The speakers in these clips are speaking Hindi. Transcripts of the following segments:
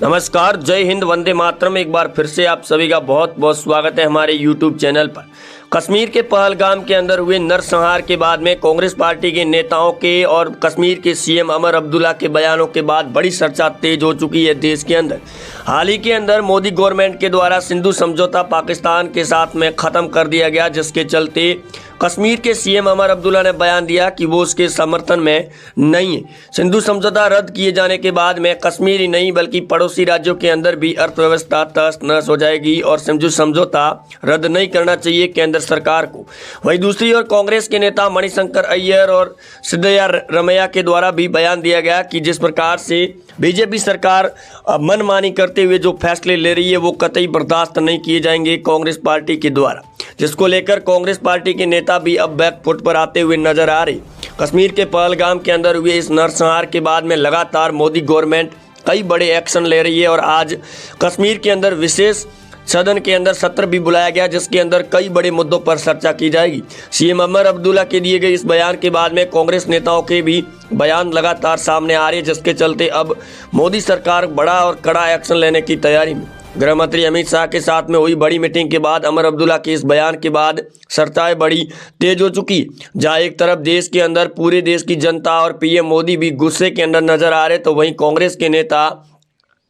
नमस्कार, जय हिंद, वंदे मातरम। एक बार फिर से आप सभी का बहुत बहुत स्वागत है हमारे YouTube चैनल पर। कश्मीर के पहलगाम के अंदर हुए नरसंहार के बाद में कांग्रेस पार्टी के नेताओं के और कश्मीर के सीएम उमर अब्दुल्ला के बयानों के बाद बड़ी चर्चा तेज हो चुकी है देश के अंदर। हाल ही के अंदर मोदी गवर्नमेंट के द्वारा सिंधु समझौता पाकिस्तान के साथ में ख़त्म कर दिया गया, जिसके चलते कश्मीर के सीएम उमर अब्दुल्ला ने बयान दिया कि वो उसके समर्थन में नहीं है। सिंधु समझौता रद्द किए जाने के बाद में कश्मीर ही नहीं बल्कि पड़ोसी राज्यों के अंदर भी अर्थव्यवस्था तहस नहस हो जाएगी और सिंधु समझौता रद्द नहीं करना चाहिए केंद्र सरकार को। वहीं दूसरी ओर कांग्रेस के नेता मणिशंकर अय्यर और सिद्धरामैया के द्वारा भी बयान दिया गया कि जिस प्रकार से बीजेपी सरकार मनमानी करते हुए जो फैसले ले रही है वो कतई बर्दाश्त नहीं किए जाएंगे कांग्रेस पार्टी के द्वारा, जिसको लेकर कांग्रेस पार्टी के नेता भी अब बैकफुट पर आते हुए नजर आ रहे। कश्मीर के पहलगाम के अंदर हुए इस नरसंहार के बाद में लगातार मोदी गवर्नमेंट कई बड़े एक्शन ले रही है और आज कश्मीर के अंदर विशेष सदन के अंदर सत्र भी बुलाया गया, जिसके अंदर कई बड़े मुद्दों पर चर्चा की जाएगी। सीएम उमर अब्दुल्ला के दिए गए इस बयान के बाद में कांग्रेस नेताओं के भी बयान लगातार सामने आ रहे हैं, जिसके चलते अब मोदी सरकार बड़ा और कड़ा एक्शन लेने की तैयारी में। गृह मंत्री अमित शाह के साथ में हुई बड़ी मीटिंग के बाद उमर अब्दुल्ला के इस बयान के बाद चर्चाएं बड़ी तेज हो चुकी है। जहां एक तरफ देश के अंदर पूरे देश की जनता और पीएम मोदी भी गुस्से के अंदर नजर आ रहे, तो वहीं कांग्रेस के नेता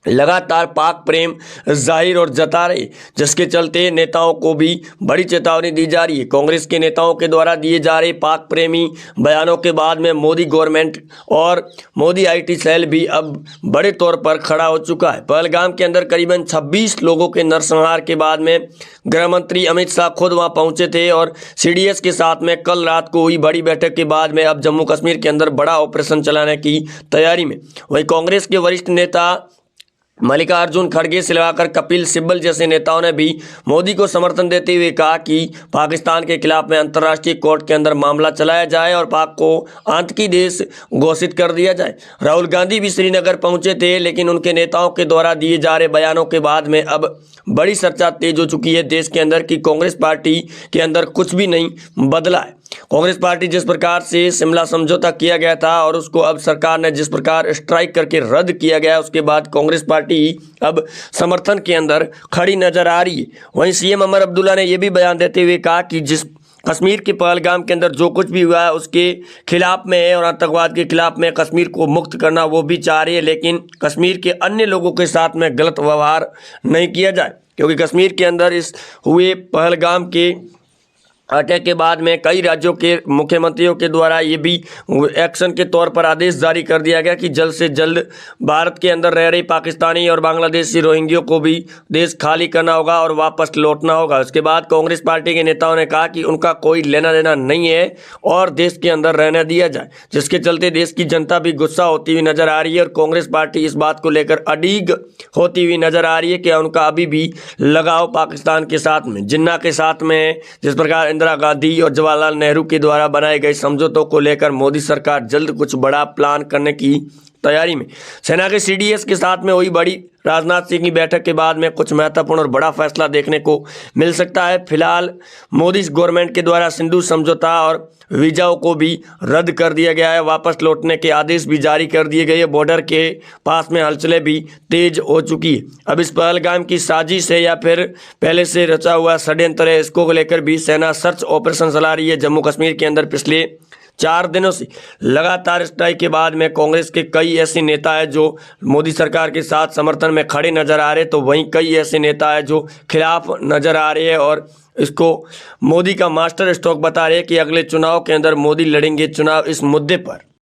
लगातार पाक प्रेम जाहिर और जता रहे, जिसके चलते नेताओं को भी बड़ी चेतावनी दी जा रही है। कांग्रेस के नेताओं के द्वारा दिए जा रहे पाक प्रेमी बयानों के बाद में मोदी गवर्नमेंट और मोदी आईटी सेल भी अब बड़े तौर पर खड़ा हो चुका है। पहलगाम के अंदर करीबन 26 लोगों के नरसंहार के बाद में गृह मंत्री अमित शाह खुद वहां पहुंचे थे और सीडीएस के साथ में कल रात को हुई बड़ी बैठक के बाद में अब जम्मू कश्मीर के अंदर बड़ा ऑपरेशन चलाने की तैयारी में। वहीं कांग्रेस के वरिष्ठ नेता मल्लिकार्जुन खड़गे से लगाकर कपिल सिब्बल जैसे नेताओं ने भी मोदी को समर्थन देते हुए कहा कि पाकिस्तान के खिलाफ में अंतर्राष्ट्रीय कोर्ट के अंदर मामला चलाया जाए और पाक को आतंकी देश घोषित कर दिया जाए। राहुल गांधी भी श्रीनगर पहुंचे थे, लेकिन उनके नेताओं के द्वारा दिए जा रहे बयानों के बाद में अब बड़ी चर्चा तेज हो चुकी है देश के अंदर कि कांग्रेस पार्टी के अंदर कुछ भी नहीं बदला है। कांग्रेस पार्टी जिस प्रकार से शिमला समझौता किया गया था और उसको अब सरकार ने जिस प्रकार स्ट्राइक करके रद्द किया गया, उसके बाद कांग्रेस पार्टी अब समर्थन के अंदर खड़ी नजर आ रही है। वहीं सीएम उमर अब्दुल्ला ने यह भी बयान देते हुए कहा कि जिस कश्मीर के पहलगाम के अंदर जो कुछ भी हुआ है उसके खिलाफ में है और आतंकवाद के खिलाफ में कश्मीर को मुक्त करना वो भी चाह रही है, लेकिन कश्मीर के अन्य लोगों के साथ में गलत व्यवहार नहीं किया जाए, क्योंकि कश्मीर के अंदर इस हुए पहलगाम के अटैक के बाद में कई राज्यों के मुख्यमंत्रियों के द्वारा ये भी एक्शन के तौर पर आदेश जारी कर दिया गया कि जल्द से जल्द भारत के अंदर रह रही पाकिस्तानी और बांग्लादेशी रोहिंग्यों को भी देश खाली करना होगा और वापस लौटना होगा। उसके बाद कांग्रेस पार्टी के नेताओं ने कहा कि उनका कोई लेना देना नहीं है और देश के अंदर रहने दिया जाए, जिसके चलते देश की जनता भी गुस्सा होती हुई नजर आ रही है और कांग्रेस पार्टी इस बात को लेकर अड़िग होती हुई नजर आ रही है कि उनका अभी भी लगाव पाकिस्तान के साथ में, जिन्ना के साथ में। जिस प्रकार इंदिरा गांधी और जवाहरलाल नेहरू के द्वारा बनाए गए समझौतों को लेकर मोदी सरकार जल्द कुछ बड़ा प्लान करने की तैयारी में। सेना के सीडीएस के साथ में हुई बड़ी राजनाथ सिंह की बैठक के बाद में कुछ महत्वपूर्ण और बड़ा फैसला देखने को मिल सकता है। फिलहाल मोदी गवर्नमेंट के द्वारा सिंधु समझौता और वीजाओं को भी रद्द कर दिया गया है, वापस लौटने के आदेश भी जारी कर दिए गए। बॉर्डर के पास में हलचलें भी तेज हो चुकी है। अब इस पहलगाम की साजिश है या फिर पहले से रचा हुआ षड्यंत्र है, इसको लेकर भी सेना सर्च ऑपरेशन चला रही है। जम्मू कश्मीर के अंदर पिछले 4 दिनों से लगातार स्ट्राइक के बाद में कांग्रेस के कई ऐसे नेता हैं जो मोदी सरकार के साथ समर्थन में खड़े नजर आ रहे, तो वहीं कई ऐसे नेता हैं जो खिलाफ नजर आ रहे हैं और इसको मोदी का मास्टर स्ट्रोक बता रहे हैं कि अगले चुनाव के अंदर मोदी लड़ेंगे चुनाव इस मुद्दे पर।